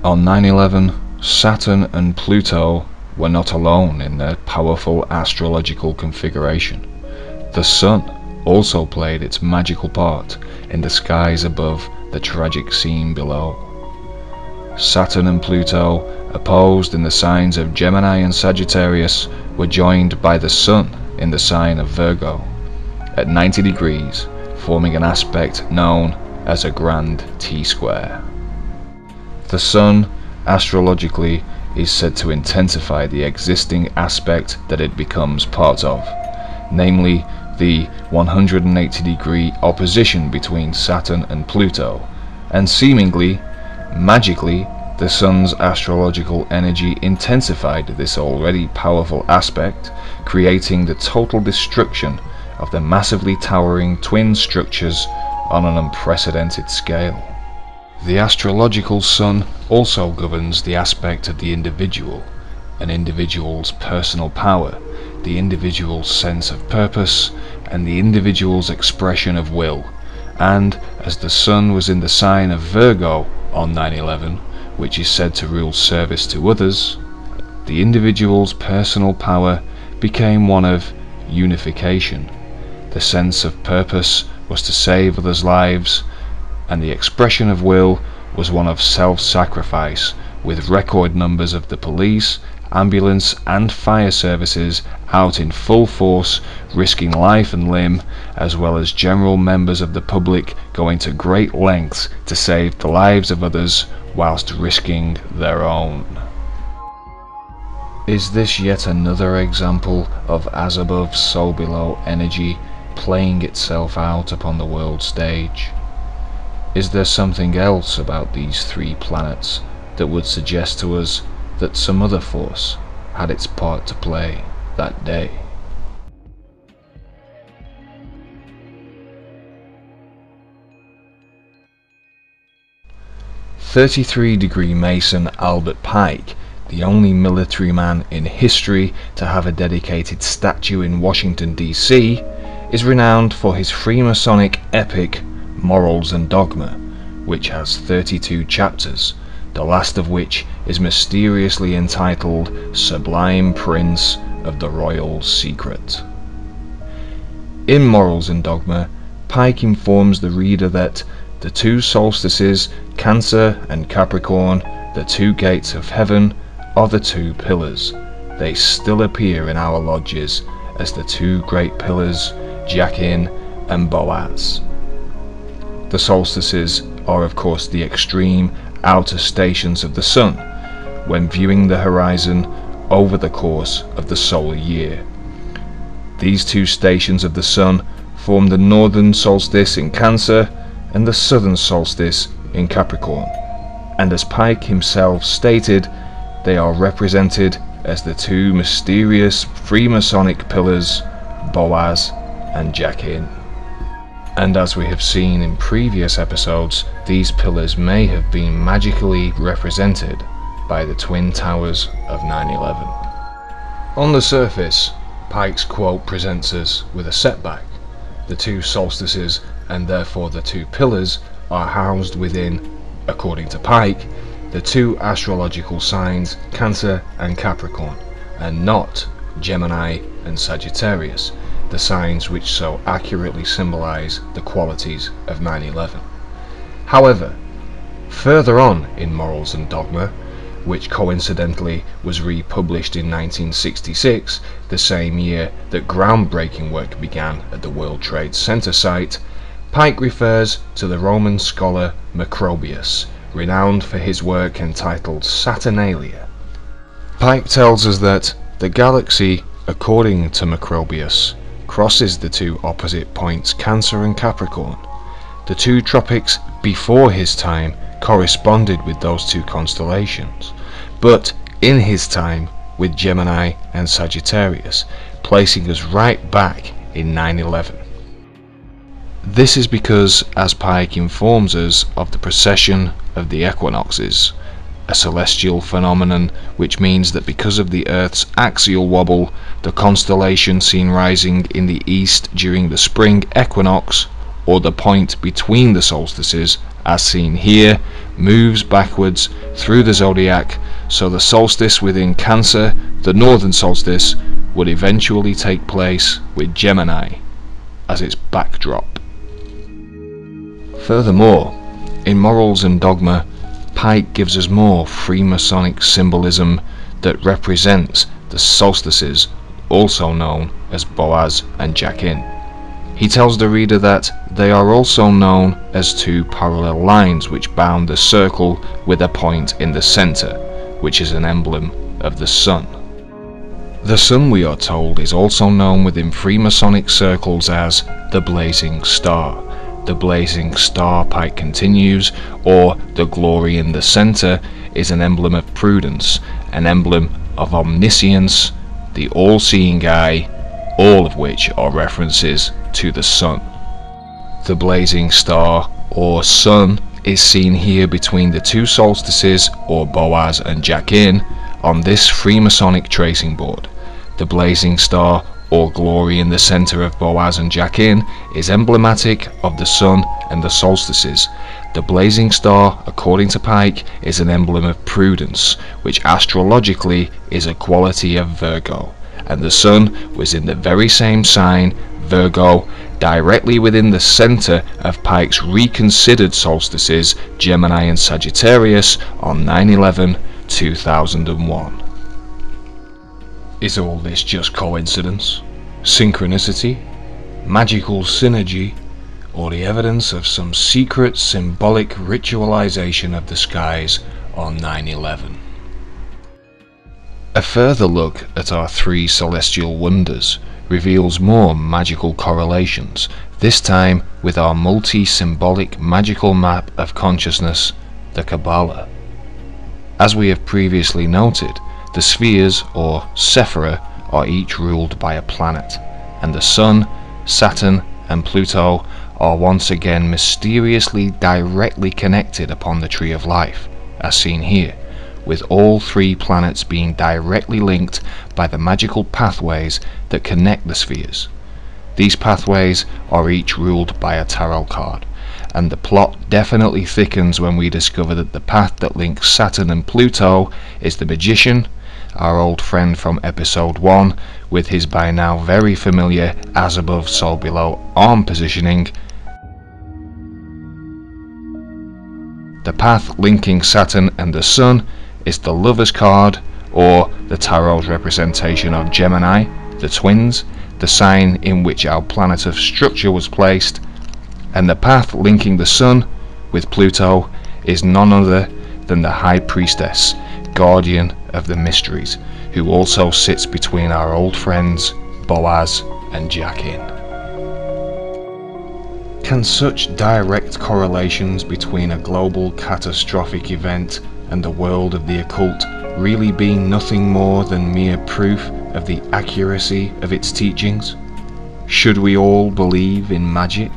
On 9/11, Saturn and Pluto were not alone in their powerful astrological configuration. The Sun also played its magical part in the skies above the tragic scene below. Saturn and Pluto, opposed in the signs of Gemini and Sagittarius, were joined by the Sun in the sign of Virgo, at 90 degrees, forming an aspect known as a grand T-square. The Sun, astrologically, is said to intensify the existing aspect that it becomes part of, namely the 180-degree opposition between Saturn and Pluto, and seemingly, magically, the Sun's astrological energy intensified this already powerful aspect, creating the total destruction of the massively towering twin structures on an unprecedented scale. The astrological Sun also governs the aspect of the individual, an individual's personal power, the individual's sense of purpose, and the individual's expression of will. And as the Sun was in the sign of Virgo on 9/11, which is said to rule service to others, the individual's personal power became one of unification. The sense of purpose was to save others' lives, and the expression of will was one of self-sacrifice, with record numbers of the police, ambulance and fire services out in full force, risking life and limb, as well as general members of the public going to great lengths to save the lives of others whilst risking their own. Is this yet another example of as above so below energy playing itself out upon the world stage? Is there something else about these three planets that would suggest to us that some other force had its part to play that day? "33-degree Mason Albert Pike, the only military man in history to have a dedicated statue in Washington, D.C., is renowned for his Freemasonic epic Morals and Dogma, which has 32 chapters, the last of which is mysteriously entitled Sublime Prince of the Royal Secret. In Morals and Dogma, Pike informs the reader that the two solstices, Cancer and Capricorn, the two gates of heaven, are the two pillars. They still appear in our lodges as the two great pillars, Jachin and Boaz. The solstices are of course the extreme outer stations of the Sun when viewing the horizon over the course of the solar year. These two stations of the Sun form the northern solstice in Cancer and the southern solstice in Capricorn, and as Pike himself stated, they are represented as the two mysterious Freemasonic pillars, Boaz and Jachin. And as we have seen in previous episodes, these pillars may have been magically represented by the twin towers of 9/11. On the surface, Pike's quote presents us with a setback. The two solstices, and therefore the two pillars, are housed within, according to Pike, the two astrological signs Cancer and Capricorn, and not Gemini and Sagittarius, the signs which so accurately symbolize the qualities of 9/11. However, further on in Morals and Dogma, which coincidentally was republished in 1966, the same year that groundbreaking work began at the World Trade Center site, Pike refers to the Roman scholar Macrobius, renowned for his work entitled Saturnalia. Pike tells us that the galaxy, according to Macrobius, crosses the two opposite points Cancer and Capricorn. The two tropics before his time corresponded with those two constellations, but in his time with Gemini and Sagittarius, placing us right back in 9/11. This is because, as Pike informs us of the precession of the equinoxes, a celestial phenomenon which means that because of the Earth's axial wobble, the constellation seen rising in the east during the spring equinox, or the point between the solstices, as seen here, moves backwards through the zodiac, so the solstice within Cancer, the northern solstice, would eventually take place with Gemini as its backdrop. Furthermore, in Morals and Dogma, Pike gives us more Freemasonic symbolism that represents the solstices, also known as Boaz and Jachin. He tells the reader that they are also known as two parallel lines which bound the circle with a point in the center, which is an emblem of the sun. The sun, we are told, is also known within Freemasonic circles as the blazing star. The blazing star, Pike continues, or the glory in the center, is an emblem of prudence, an emblem of omniscience, the all-seeing eye, all of which are references to the sun. The blazing star, or sun, is seen here between the two solstices, or Boaz and Jachin, on this Freemasonic tracing board. The blazing star, or glory in the center of Boaz and Jachin, is emblematic of the sun and the solstices. The blazing star, according to Pike, is an emblem of prudence, which astrologically is a quality of Virgo, and the sun was in the very same sign, Virgo, directly within the center of Pike's reconsidered solstices, Gemini and Sagittarius, on 9/11/2001. Is all this just coincidence, synchronicity, magical synergy, or the evidence of some secret symbolic ritualization of the skies on 9/11? A further look at our three celestial wonders reveals more magical correlations, this time with our multi-symbolic magical map of consciousness, the Kabbalah. As we have previously noted, the spheres, or Sephira, are each ruled by a planet, and the Sun, Saturn, and Pluto are once again mysteriously directly connected upon the Tree of Life, as seen here, with all three planets being directly linked by the magical pathways that connect the spheres. These pathways are each ruled by a tarot card, and the plot definitely thickens when we discover that the path that links Saturn and Pluto is the Magician, our old friend from episode 1, with his by now very familiar as above so below arm positioning. The path linking Saturn and the Sun is the Lover's card, or the Tarot's representation of Gemini, the twins, the sign in which our planet of structure was placed, and the path linking the Sun with Pluto is none other than the High Priestess, guardian of the mysteries, who also sits between our old friends Boaz and Jachin. Can such direct correlations between a global catastrophic event and the world of the occult really be nothing more than mere proof of the accuracy of its teachings? Should we all believe in magic?